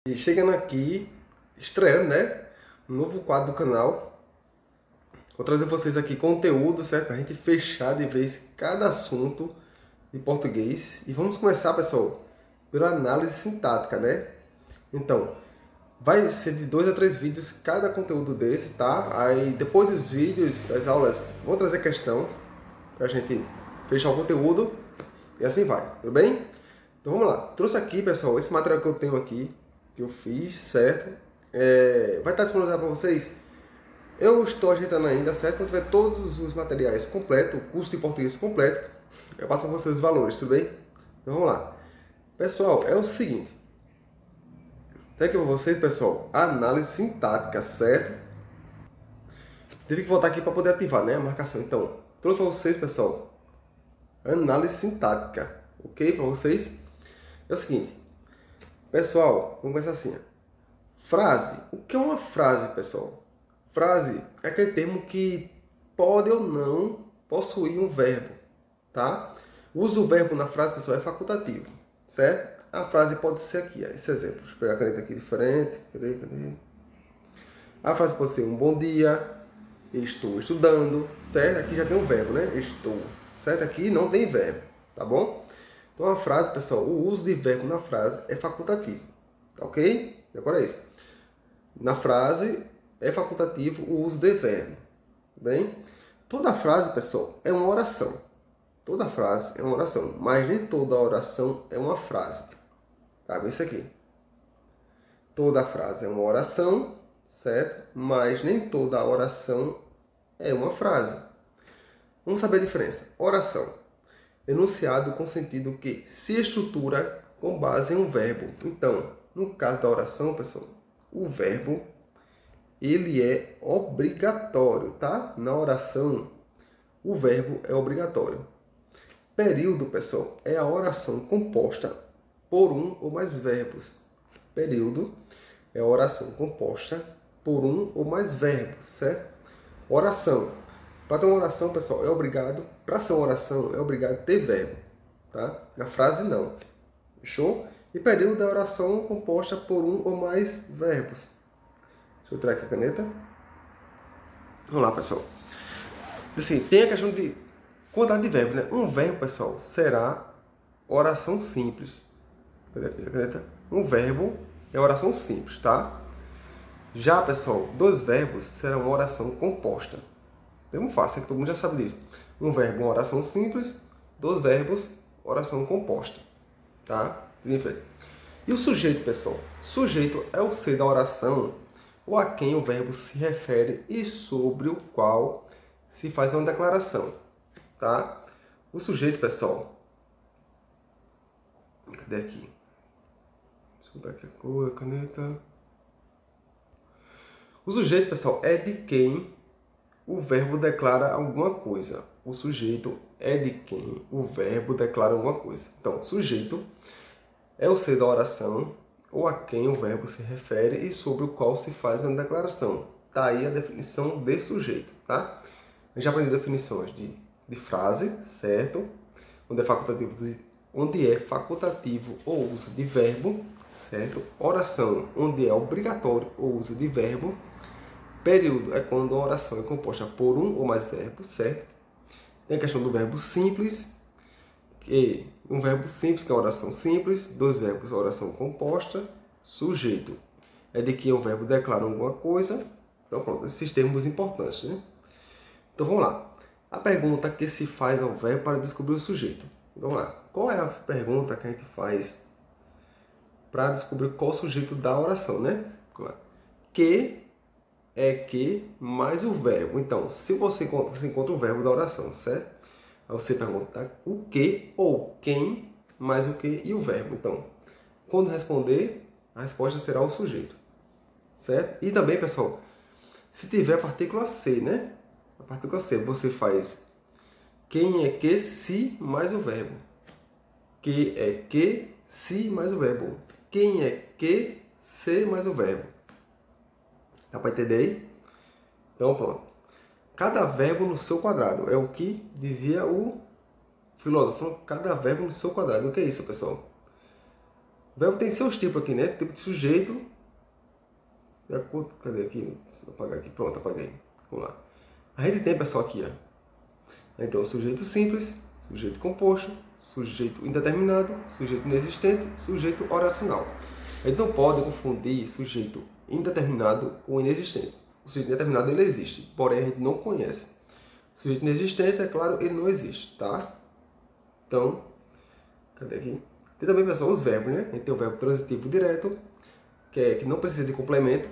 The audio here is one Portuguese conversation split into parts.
E chegando aqui, estreando, né? Um novo quadro do canal. Vou trazer vocês aqui conteúdo, certo? A gente fechar de vez cada assunto de português. E vamos começar, pessoal, pela análise sintática, né? Então, vai ser de 2 a 3 vídeos cada conteúdo desse, tá? Aí depois dos vídeos, das aulas, vou trazer questão pra gente fechar o conteúdo e assim vai, tudo bem? Então vamos lá. Trouxe aqui, pessoal, esse material que eu tenho aqui, que eu fiz, certo? Vai estar disponibilizado para vocês. Eu estou ajeitando ainda, certo? Quando tiver todos os materiais completos, o curso de português completo, eu passo para vocês os valores, tudo bem? Então vamos lá. Pessoal, é o seguinte. Tem aqui para vocês, pessoal, a análise sintática, certo? Tive que voltar aqui para poder ativar, né, a marcação. Então, trouxe para vocês, pessoal, análise sintática, ok? Para vocês. É o seguinte. Pessoal, vamos começar assim. Frase. O que é uma frase, pessoal? Frase é aquele termo que pode ou não possuir um verbo, tá? O uso do verbo na frase, pessoal, é facultativo, certo? A frase pode ser aqui, ó, esse exemplo. Deixa eu pegar a caneta aqui diferente. Cadê? A frase pode ser um bom dia, estou estudando, certo? Aqui já tem um verbo, né? Estou, certo? Aqui não tem verbo, tá bom? Então a frase, pessoal, o uso de verbo na frase é facultativo, tá ok? Agora é isso. Na frase é facultativo o uso de verbo, bem? Toda frase, pessoal, é uma oração. Toda frase é uma oração, mas nem toda oração é uma frase. Tá? Isso aqui. Toda frase é uma oração, certo? Mas nem toda oração é uma frase. Vamos saber a diferença. Oração. Enunciado com sentido que se estrutura com base em um verbo. Então, no caso da oração, pessoal, o verbo ele é obrigatório, tá? Na oração, o verbo é obrigatório. Período, pessoal, é a oração composta por um ou mais verbos. Período é a oração composta por um ou mais verbos, certo? Oração. Para ter uma oração, pessoal, é obrigado. Para ser uma oração, é obrigado ter verbo, tá? Na frase, não. Fechou? E período é a oração composta por um ou mais verbos. Deixa eu tirar aqui a caneta. Vamos lá, pessoal. Assim, tem a questão de quantidade de verbo, né? Um verbo, pessoal, será oração simples. Cadê aqui a caneta? Um verbo é oração simples, tá? Já, pessoal, 2 verbos serão uma oração composta. É muito fácil, é que todo mundo já sabe disso. Um verbo, uma oração simples. 2 verbos, oração composta. Tá? E o sujeito, pessoal? Sujeito é o ser da oração ou a quem o verbo se refere e sobre o qual se faz uma declaração. Tá? O sujeito, pessoal. Cadê aqui? Deixa eu botar aqui a cor, a caneta. O sujeito, pessoal, é de quem o verbo declara alguma coisa. O sujeito é de quem o verbo declara alguma coisa. Então, sujeito é o ser da oração ou a quem o verbo se refere e sobre o qual se faz uma declaração. Tá aí a definição de sujeito, tá? Eu já aprendi definições de frase, certo? Onde é facultativo o uso de verbo, certo? Oração, onde é obrigatório o uso de verbo. Período é quando a oração é composta por um ou mais verbos, certo? Tem a questão do verbo simples, que um verbo simples, que é a oração simples, 2 verbos, a oração composta, sujeito é de que o verbo declara alguma coisa. Então, pronto, esses termos importantes, né? Então, vamos lá. A pergunta que se faz ao verbo para descobrir o sujeito. Vamos lá. Qual é a pergunta que a gente faz para descobrir qual o sujeito da oração, né? Que é que mais o verbo. Então, se você encontra o verbo da oração, certo? Aí você pergunta o que ou quem mais o que e o verbo. Então, quando responder, a resposta será o sujeito, certo? E também, pessoal, se tiver a partícula C, né? A partícula C, você faz quem é que, se mais o verbo. Que é que, se mais o verbo. Quem é que, se mais o verbo. Dá para entender aí? Então, pronto. Cada verbo no seu quadrado. É o que dizia o filósofo. Cada verbo no seu quadrado. O que é isso, pessoal? O verbo tem seus tipos aqui, né? Tipo de sujeito. Cadê aqui? Vou apagar aqui. Pronto, apaguei. Vamos lá. A gente tem, pessoal, aqui, ó. Então, sujeito simples, sujeito composto, sujeito indeterminado, sujeito inexistente, sujeito oracional. A gente não pode confundir sujeito indeterminado com inexistente. O sujeito indeterminado, ele existe, porém a gente não conhece. O sujeito inexistente, é claro, ele não existe, tá? Então, cadê aqui? Tem também, pessoal, os verbos, né? A gente tem o verbo transitivo direto, que não precisa de complemento,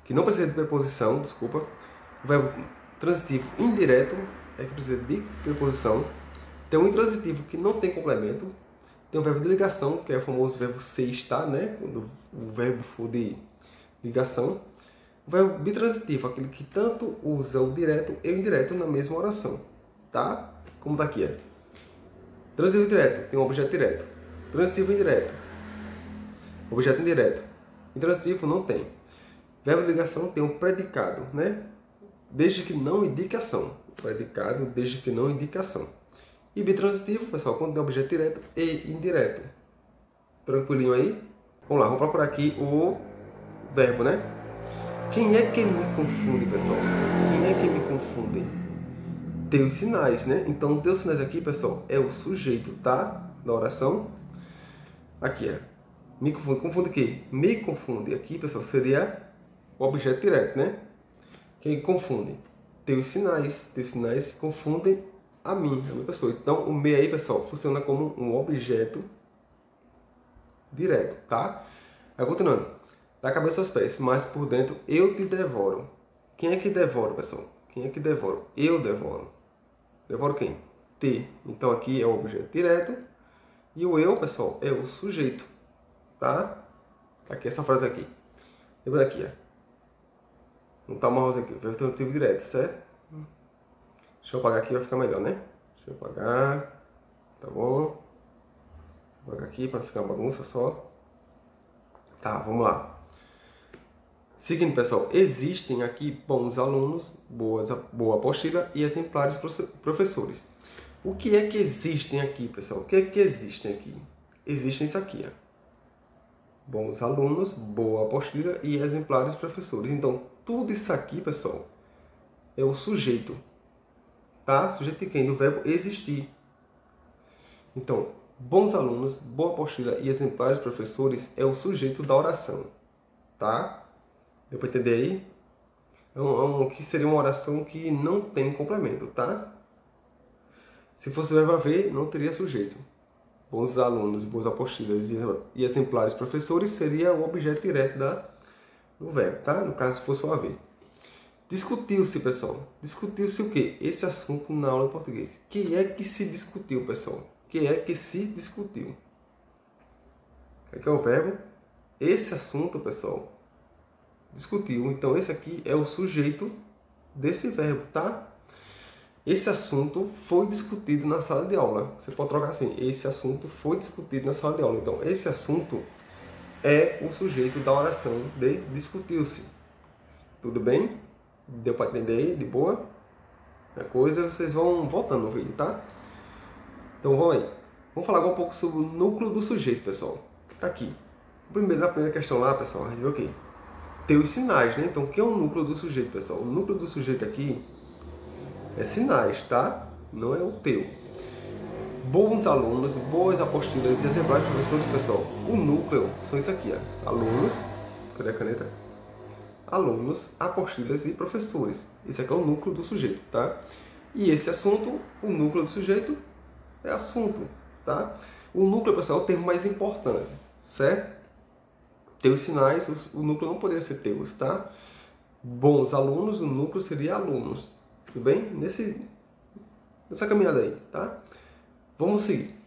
que não precisa de preposição, desculpa. O verbo transitivo indireto é que precisa de preposição. Tem o intransitivo que não tem complemento. Tem o verbo de ligação, que é o famoso verbo ser estar, né? Quando o verbo for de ligação. O verbo bitransitivo, aquele que tanto usa o direto e o indireto na mesma oração, tá? Como tá aqui, ó. Transitivo direto, tem um objeto direto. Transitivo indireto, objeto indireto. Intransitivo não tem. Verbo de ligação tem um predicado, né? Desde que não indique ação. Predicado desde que não indique ação. E bitransitivo, pessoal, quando tem objeto direto e indireto. Tranquilinho aí? Vamos lá, vamos procurar aqui o verbo, né? Quem é que me confunde, pessoal? Quem é que me confunde? Tem os sinais, né? Então, tem os sinais aqui, pessoal, é o sujeito, tá? Da oração. Aqui, ó. Me confunde. Confunde o quê? Me confunde. Aqui, pessoal, seria o objeto direto, né? Quem confunde? Tem os sinais. Tem os sinais que confundem a minha pessoa. Então, o me aí, pessoal, funciona como um objeto direto, tá? Aí, continuando. Da cabeça aos pés, mas por dentro eu te devoro. Quem é que devora, pessoal? Quem é que devora? Eu devoro. Devoro quem? Te. Então, aqui é o objeto direto. E o eu, pessoal, é o sujeito, tá? Aqui, essa frase aqui. Lembra aqui, ó. Não tá marroso aqui, o verbo transitivo direto, certo? Deixa eu apagar aqui, vai ficar melhor, né? Deixa eu apagar. Tá bom? Vou apagar aqui para ficar uma bagunça só. Tá, vamos lá. Seguindo, pessoal, existem aqui bons alunos, boa apostila e exemplares professores. O que é que existem aqui, pessoal? O que é que existem aqui? Existem isso aqui, ó. Bons alunos, boa apostila e exemplares professores. Então, tudo isso aqui, pessoal, é o sujeito. Tá? Sujeito de quem? Do verbo existir. Então, bons alunos, boa apostila e exemplares professores é o sujeito da oração. Tá? Deu para entender aí? Que seria uma oração que não tem complemento, tá? Se fosse verbo haver, não teria sujeito. Bons alunos, boas apostilas e exemplares professores seria o objeto direto do verbo, tá? No caso, se fosse o haver. Discutiu-se, pessoal. Discutiu-se o quê? Esse assunto na aula de português. Que é que se discutiu, pessoal? Que é que se discutiu? Aqui é o verbo. Esse assunto, pessoal, discutiu. Então, esse aqui é o sujeito desse verbo, tá? Esse assunto foi discutido na sala de aula. Você pode trocar assim. Esse assunto foi discutido na sala de aula. Então, esse assunto é o sujeito da oração de discutiu-se. Tudo bem? Deu para entender aí? De boa? A coisa, vocês vão voltando no vídeo, tá? Então, vamos aí. Vamos falar agora um pouco sobre o núcleo do sujeito, pessoal. Tá aqui. Na primeira questão lá, pessoal, a gente viu o quê? Tem os sinais, né? Então, o que é o núcleo do sujeito, pessoal? O núcleo do sujeito aqui é sinais, tá? Não é o teu. Bons alunos, boas apostilas e exemplares professores, pessoal. O núcleo são isso aqui, ó. Alunos, cadê a caneta? Alunos, apostilas e professores. Esse aqui é o núcleo do sujeito, tá? E esse assunto, o núcleo do sujeito, é assunto, tá? O núcleo, pessoal, é o termo mais importante, certo? Teus sinais, o núcleo não poderia ser teus, tá? Bons alunos, o núcleo seria alunos. Tudo bem? Nessa caminhada aí, tá? Vamos seguir.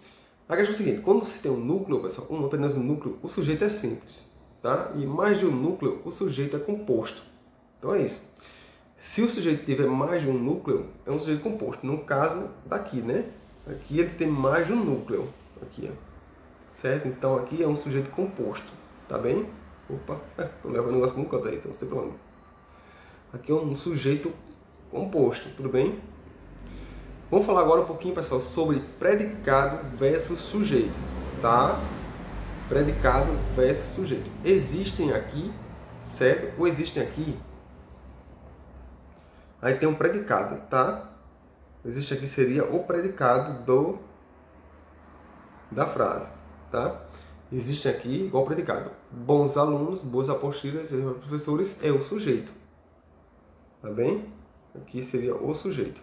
A questão é a seguinte, quando se tem um núcleo, pessoal, apenas um núcleo, o sujeito é simples, tá? E mais de um núcleo, o sujeito é composto. Então é isso. Se o sujeito tiver mais de um núcleo, é um sujeito composto. No caso daqui, né? Aqui ele tem mais de um núcleo. Aqui, ó. Certo? Então aqui é um sujeito composto. Tá bem? Opa, não leva o negócio com conta aí, senão você problema. Aqui é um sujeito composto, tudo bem? Vamos falar agora um pouquinho, pessoal, sobre predicado versus sujeito, tá? predicado versus sujeito. Existem aqui, certo? Ou existem aqui. Aí tem um predicado, tá? Existe aqui seria o predicado da frase, tá? Existe aqui igual predicado. Bons alunos, boas apostilas, professores é o sujeito. Tá bem? Aqui seria o sujeito.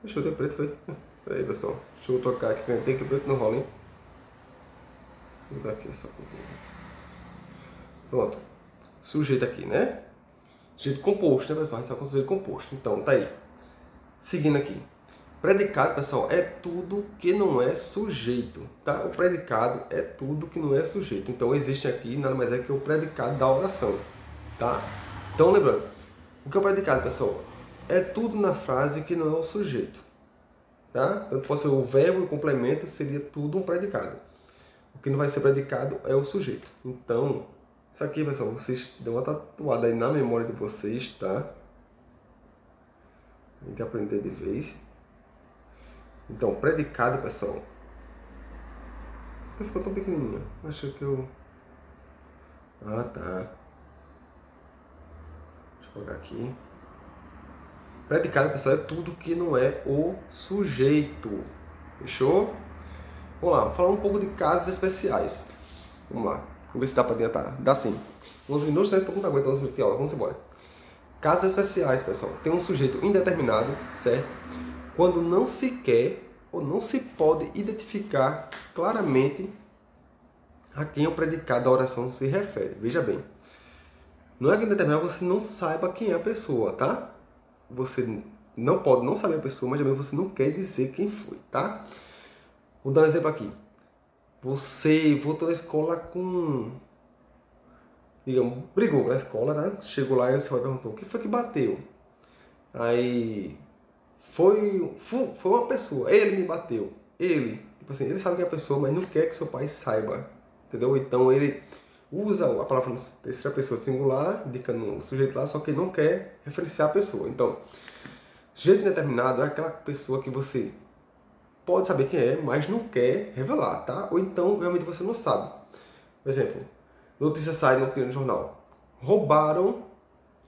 Deixa eu ter preto, foi? Peraí, pessoal. Deixa eu trocar aqui, tem que preto não rola, hein? Vou dar aqui essa coisinha. Pronto. Sujeito aqui, né? Sujeito composto, né, pessoal? A gente sabe com sujeito composto. Então, tá aí. Seguindo aqui. Predicado, pessoal, é tudo que não é sujeito, tá? O predicado é tudo que não é sujeito. Então, existe aqui nada mais é que o predicado da oração, tá? Então, lembrando, o que é o predicado, pessoal? É tudo na frase que não é o sujeito, tá? Tanto pode ser o verbo e o complemento, seria tudo um predicado. O que não vai ser predicado é o sujeito. Então, isso aqui, pessoal, vocês dão uma tatuada aí na memória de vocês, tá? Tem que aprender de vez. Então, predicado, pessoal. Por que ficou tão pequenininho? Acho que eu... Ah, tá. Deixa eu colocar aqui. Predicado, pessoal, é tudo que não é o sujeito. Fechou? Vamos lá, vamos falar um pouco de casos especiais. Vamos lá. Vamos ver se dá pra adiantar. Dá sim. 11 minutos, né? Todo mundo aguenta 11 minutos de aula. Vamos embora. Casos especiais, pessoal. Tem um sujeito indeterminado, certo? Quando não se quer ou não se pode identificar claramente a quem o predicado da oração se refere. Veja bem. Não é que indeterminado você não saiba quem é a pessoa, tá? Você não pode não saber a pessoa, mas também você não quer dizer quem foi, tá? Vou dar um exemplo aqui. Você voltou da escola com... digamos, brigou na escola, né? Chegou lá e você vai perguntar, o que foi que bateu? Aí... Foi uma pessoa, ele me bateu. Ele, tipo assim, ele sabe que é a pessoa, mas não quer que seu pai saiba. Entendeu? Então ele usa a palavra terceira pessoa singular, indicando o sujeito lá, só que ele não quer referenciar a pessoa. Então, sujeito indeterminado é aquela pessoa que você pode saber quem é, mas não quer revelar, tá? Ou então, realmente você não sabe. Por exemplo, notícia sai no jornal. Roubaram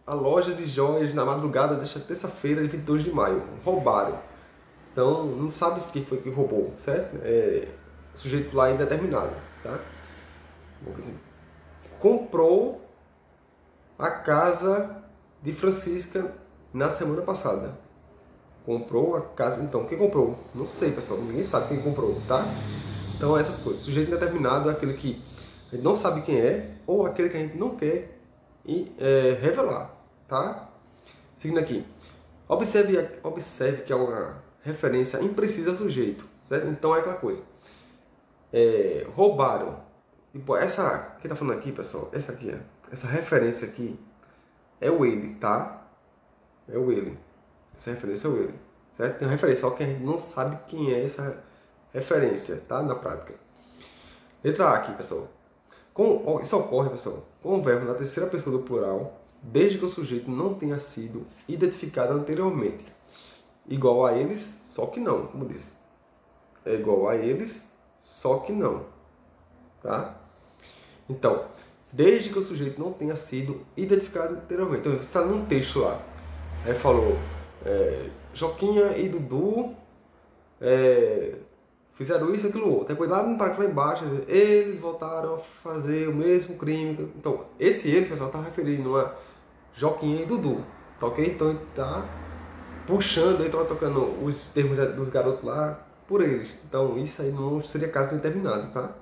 a loja de joias na madrugada desta terça-feira de 22 de maio. Roubaram. Então, não sabe quem foi que roubou, certo? O sujeito lá é indeterminado, tá? Comprou a casa de Francisca na semana passada. Comprou a casa... Então, quem comprou? Não sei, pessoal. Ninguém sabe quem comprou, tá? Então, essas coisas. Sujeito indeterminado é aquele que a gente não sabe quem é ou aquele que a gente não quer revelar, tá? Seguindo aqui. Observe que é uma referência imprecisa ao sujeito, certo? Então, é aquela coisa. Roubaram. Tipo, essa que tá falando aqui, pessoal, essa aqui, essa referência aqui é o ele, tá? É o ele. Essa referência é o ele, certo? Tem uma referência, só que a gente não sabe quem é essa referência, tá? Na prática. Letra A aqui, pessoal. Isso ocorre, pessoal, com o verbo na terceira pessoa do plural, desde que o sujeito não tenha sido identificado anteriormente. Igual a eles, só que não, como disse. É igual a eles, só que não. Tá? Então, desde que o sujeito não tenha sido identificado anteriormente. Então, você está num texto lá. Aí falou, Joquinha e Dudu fizeram isso, aquilo, outro. Depois lá no parágrafo lá embaixo, eles voltaram a fazer o mesmo crime. Então, esse eles, pessoal, está referindo a Joquinha e Dudu. Tá ok? Então, ele está puxando, ele está tocando os termos dos garotos lá por eles. Então, isso aí não seria caso indeterminado, tá?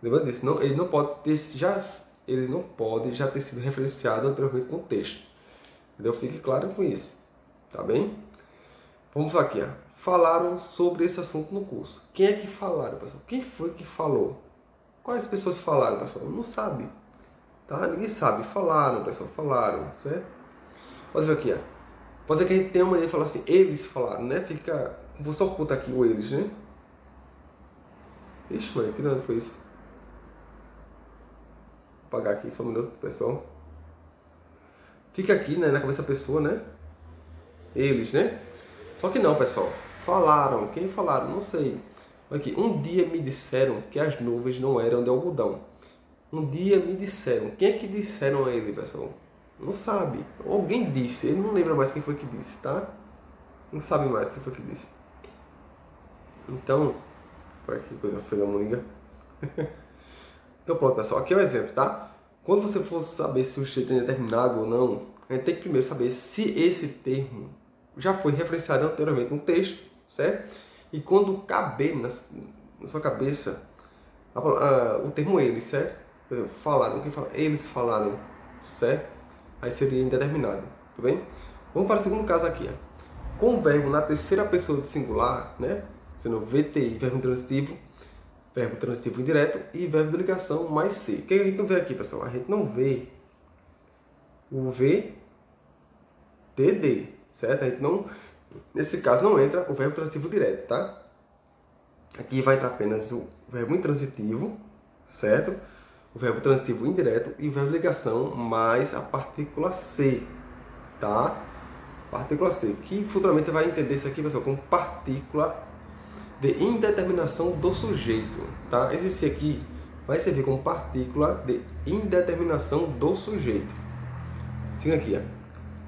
Lembra disso? Não, ele não pode já ter sido referenciado anteriormente no texto. Entendeu? Fique claro com isso. Tá bem? Vamos aqui, ó. Falaram sobre esse assunto no curso. Quem é que falaram, pessoal? Quem foi que falou? Quais pessoas falaram, pessoal? Não sabe. Tá? Ninguém sabe. Falaram, pessoal. Falaram, certo? Pode ver aqui, ó. Pode ver que a gente tem uma maneira de falar assim, eles falaram, né? Fica... Vou só ocultar aqui o eles, né? Ixi, mãe, que nada foi isso? Vou apagar aqui só um minuto, pessoal. Fica aqui, né, na cabeça da pessoa, né? Eles, né? Só que não, pessoal. Falaram. Quem falaram? Não sei. Aqui, um dia me disseram que as nuvens não eram de algodão. Um dia me disseram. Quem é que disseram a ele, pessoal? Não sabe. Alguém disse. Ele não lembra mais quem foi que disse, tá? Não sabe mais quem foi que disse. Então, olha que coisa feia da Mônica. Então pronto, pessoal. Aqui é um exemplo, tá? Quando você for saber se o sujeito é indeterminado ou não, a gente tem que primeiro saber se esse termo já foi referenciado anteriormente no texto, certo? E quando caber na sua cabeça o termo eles, certo? Por exemplo, falaram, quem fala? Eles falaram, certo? Aí seria indeterminado, tudo bem? Vamos para o segundo caso aqui, ó. Com o verbo na terceira pessoa do singular, né? Sendo VTI, verbo transitivo indireto e verbo de ligação mais C. O que a gente não vê aqui, pessoal? A gente não vê o VTD, certo? A gente não, nesse caso não entra o verbo transitivo direto, tá? Aqui vai entrar apenas o verbo intransitivo, certo? O verbo transitivo indireto e o verbo de ligação mais a partícula C, tá? Partícula C, que futuramente vai entender isso aqui, pessoal, como partícula de indeterminação do sujeito, tá? Esse C aqui vai servir como partícula de indeterminação do sujeito. Siga aqui, ó.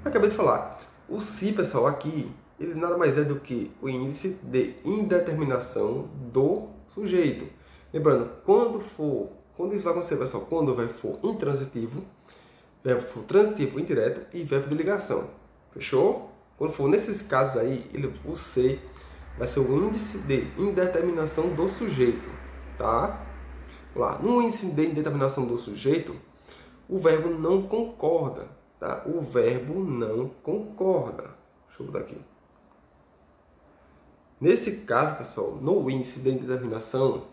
Acabei de falar. O si, pessoal, aqui, ele nada mais é do que o índice de indeterminação do sujeito. Lembrando, quando isso vai acontecer, pessoal, quando o verbo for intransitivo, verbo for transitivo indireto e verbo de ligação. Fechou? Quando for nesses casos aí, o C vai ser o índice de indeterminação do sujeito, tá? Lá, no índice de indeterminação do sujeito, o verbo não concorda, tá? O verbo não concorda. Deixa eu botar aqui. Nesse caso, pessoal, no índice de indeterminação,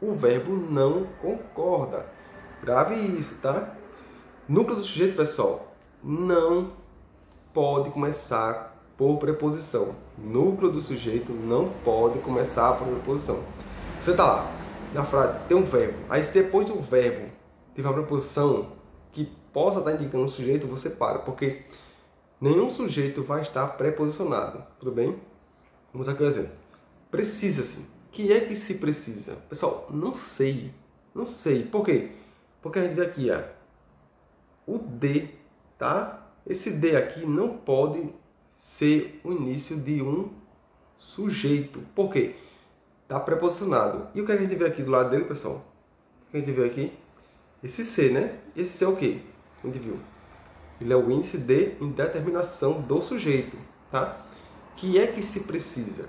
o verbo não concorda. Grave isso, tá? Núcleo do sujeito, pessoal, não pode começar por preposição. Núcleo do sujeito não pode começar por preposição. Você está lá, na frase, tem um verbo. Aí, se depois do verbo tiver uma preposição que possa estar indicando o sujeito, você para, porque nenhum sujeito vai estar preposicionado. Tudo bem? Vamos aqui um exemplo. Precisa-se. O que é que se precisa? Pessoal, não sei. Não sei. Por quê? Porque a gente vê aqui, ó, o D, tá? Esse D aqui não pode ser o início de um sujeito. Por quê? Está preposicionado. E o que a gente vê aqui do lado dele, pessoal? O que a gente vê aqui? Esse C, né? Esse C é o quê? A gente viu. Ele é o índice de indeterminação do sujeito, tá? Que é que se precisa?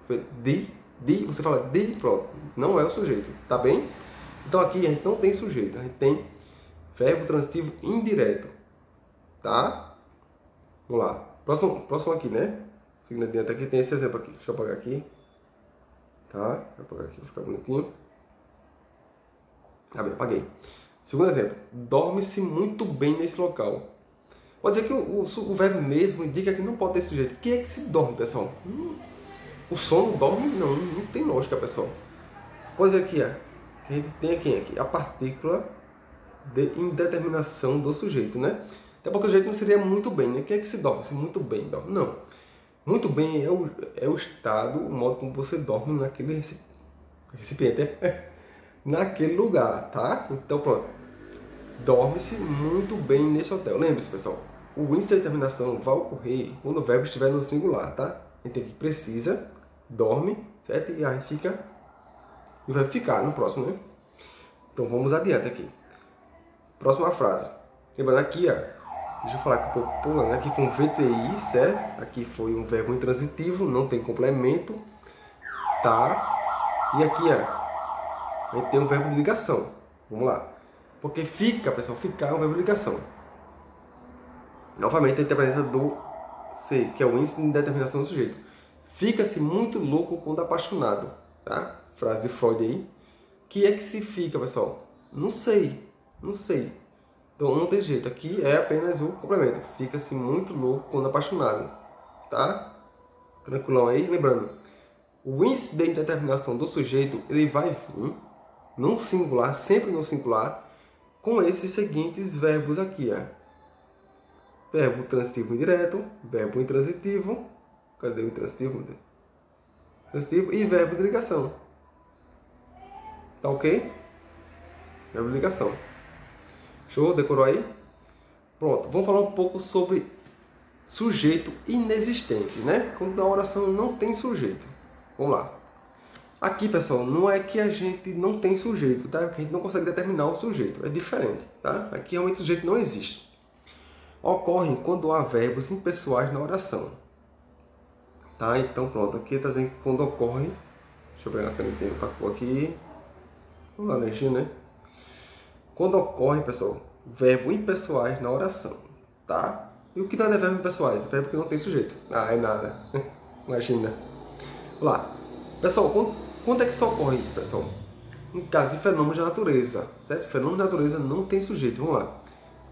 Você fala de, pronto. Não é o sujeito, tá bem? Então aqui a gente não tem sujeito, a gente tem verbo transitivo indireto, tá? Vamos lá. Próximo aqui, né? Seguindo adiante aqui, tem esse exemplo aqui. Deixa eu apagar aqui. Tá? Vou apagar aqui, vai ficar bonitinho. Tá bem, apaguei. Segundo exemplo. Dorme-se muito bem nesse local. Pode dizer que o verbo mesmo indica que não pode ter sujeito. Quem é que se dorme, pessoal? O sono dorme? Não tem lógica, pessoal. Pode dizer aqui, ó. Que a gente tem aqui a partícula de indeterminação do sujeito, né? Até porque o sujeito não seria muito bem, né? Quem é que se dorme? Se muito bem dorme? Não. Muito bem é o estado, o modo como você dorme naquele recipiente, naquele lugar, tá? Então, pronto. Dorme-se muito bem nesse hotel. Lembre-se, pessoal, o índice de determinação vai ocorrer quando o verbo estiver no singular, tá? A gente tem que precisa, dorme, certo? E aí fica, e vai ficar no próximo, né? Então, vamos adiante aqui. Próxima frase. Lembrando aqui, ó, deixa eu falar que eu estou pulando. Aqui foi um VTI, certo? Aqui foi um verbo intransitivo, não tem complemento, tá? E aqui, ó, a gente tem um verbo de ligação. Vamos lá. Porque fica, pessoal, ficar é um verbo de ligação. Novamente, a gente tem a presença do C, que é o índice de determinação do sujeito. Fica-se muito louco quando apaixonado, tá? Frase de Freud aí. Que é que se fica, pessoal? Não sei. Então não tem jeito, aqui é apenas o complemento. Fica-se muito louco quando apaixonado, tá? Tranquilão aí, lembrando, o índice de indeterminação do sujeito, ele vai vir no singular, sempre no singular, com esses seguintes verbos aqui, ó. Verbo transitivo indireto, verbo intransitivo, Cadê o transitivo? Meu Deus? Transitivo e verbo de ligação. Tá ok? Verbo de ligação. Show? Decorou aí? Pronto, vamos falar um pouco sobre sujeito inexistente, né? Quando na oração não tem sujeito. Vamos lá. Aqui, pessoal, não é que a gente não tem sujeito, tá? Que a gente não consegue determinar o sujeito. É diferente, tá? Aqui realmente o sujeito não existe. Ocorrem quando há verbos impessoais na oração. Tá? Então, pronto. Aqui está dizendo que quando ocorre... Deixa eu pegar a canetinha para pôr aqui. Vamos lá, energia, né? Quando ocorre, pessoal, verbo impessoais na oração, tá? E o que dá de verbo impessoais? Verbo que não tem sujeito. Ah, é nada. Imagina. Vamos lá. Pessoal, quando é que isso ocorre, pessoal? Em caso de fenômenos da natureza, certo? Fenômenos da natureza não tem sujeito. Vamos lá.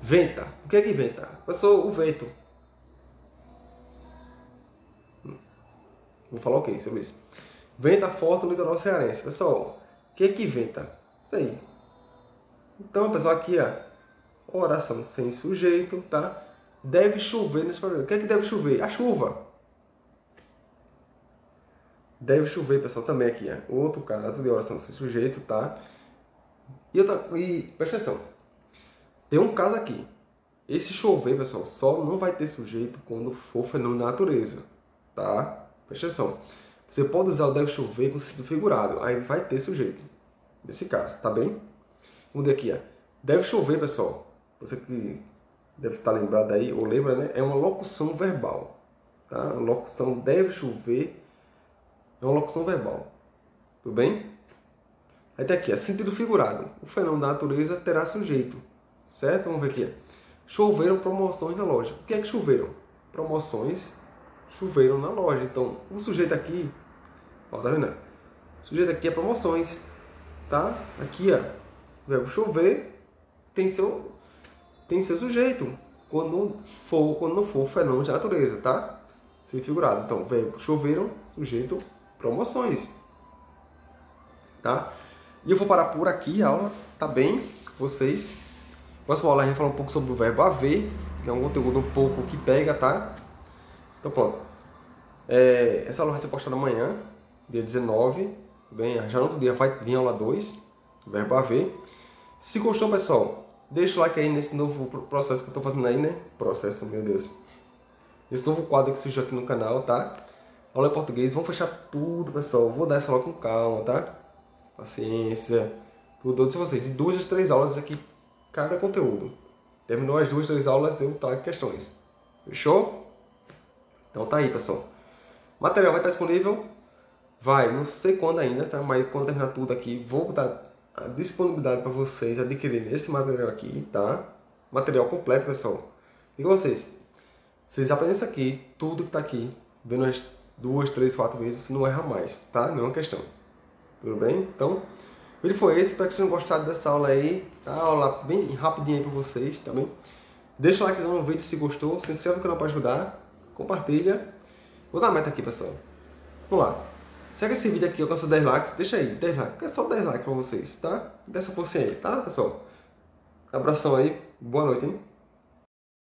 Venta. O que é que venta? Pessoal, o vento. Vou falar o quê sobre isso? Venta forte no litoral cearense. Pessoal, o que é que venta? Isso aí. Então, pessoal, aqui, ó, oração sem sujeito, tá? Deve chover nesse período. O que é que deve chover? A chuva. Deve chover, pessoal, também aqui, ó. Outro caso de oração sem sujeito, tá? E presta atenção. Tem um caso aqui. Esse chover, pessoal, só não vai ter sujeito quando for fenômeno da natureza, tá? Presta atenção. Você pode usar o deve chover com sentido figurado. Aí vai ter sujeito. Nesse caso, tá bem? Vamos ver aqui, ó. Deve chover, pessoal. Você que deve estar lembrado aí, ou lembra, né? É uma locução verbal. Tá? A locução deve chover é uma locução verbal. Tudo bem? Aí tá aqui, ó. Sentido figurado. O fenômeno da natureza terá sujeito. Certo? Vamos ver aqui. Choveram promoções na loja. O que é que choveram? Promoções choveram na loja. Então, o sujeito aqui, ó, tá vendo? O sujeito aqui é promoções. Tá? Aqui, ó. O verbo chover tem seu sujeito quando não for fenômeno de natureza, tá? Sem figurado. Então, verbo choveram, sujeito, promoções. Tá? E eu vou parar por aqui a aula, tá bem? Vocês. Próxima aula a gente vai falar um pouco sobre o verbo haver, que é um conteúdo um pouco que pega, tá? Então, pronto. Essa aula vai ser postada amanhã, dia 19. Bem, já no outro dia vai vir a aula 2, o verbo haver. Se gostou, pessoal, deixa o like aí nesse novo processo que eu tô fazendo aí, né? Processo, meu Deus. Esse novo quadro que surgiu aqui no canal, tá? Aula em português. Vamos fechar tudo, pessoal. Vou dar essa aula com calma, tá? Paciência. Tudo de vocês. De 2 a 3 aulas aqui, cada conteúdo. Terminou as 2, 3 aulas, eu trago questões. Fechou? Então tá aí, pessoal. O material vai estar disponível. Vai, não sei quando ainda, tá? Mas quando terminar tudo aqui, vou dar a disponibilidade para vocês adquirirem esse material aqui, tá? Material completo, pessoal. E com vocês, vocês aprendem isso aqui, tudo que tá aqui, vendo as 2, 3, 4 vezes, você não erra mais, tá? Nenhuma questão. Tudo bem? Então, o vídeo foi esse. Espero que vocês tenham gostado dessa aula aí. Tá? Aula bem rapidinha aí para vocês, tá bem? Deixa o like no vídeo se gostou, se inscreve no canal para ajudar, compartilha. Vou dar a meta aqui, pessoal. Vamos lá. Se esse vídeo aqui alcança 10 likes, deixa aí, 10 likes. É só 10 likes pra vocês, tá? Dessa forcinha aí, tá, pessoal? Abração aí, boa noite, hein?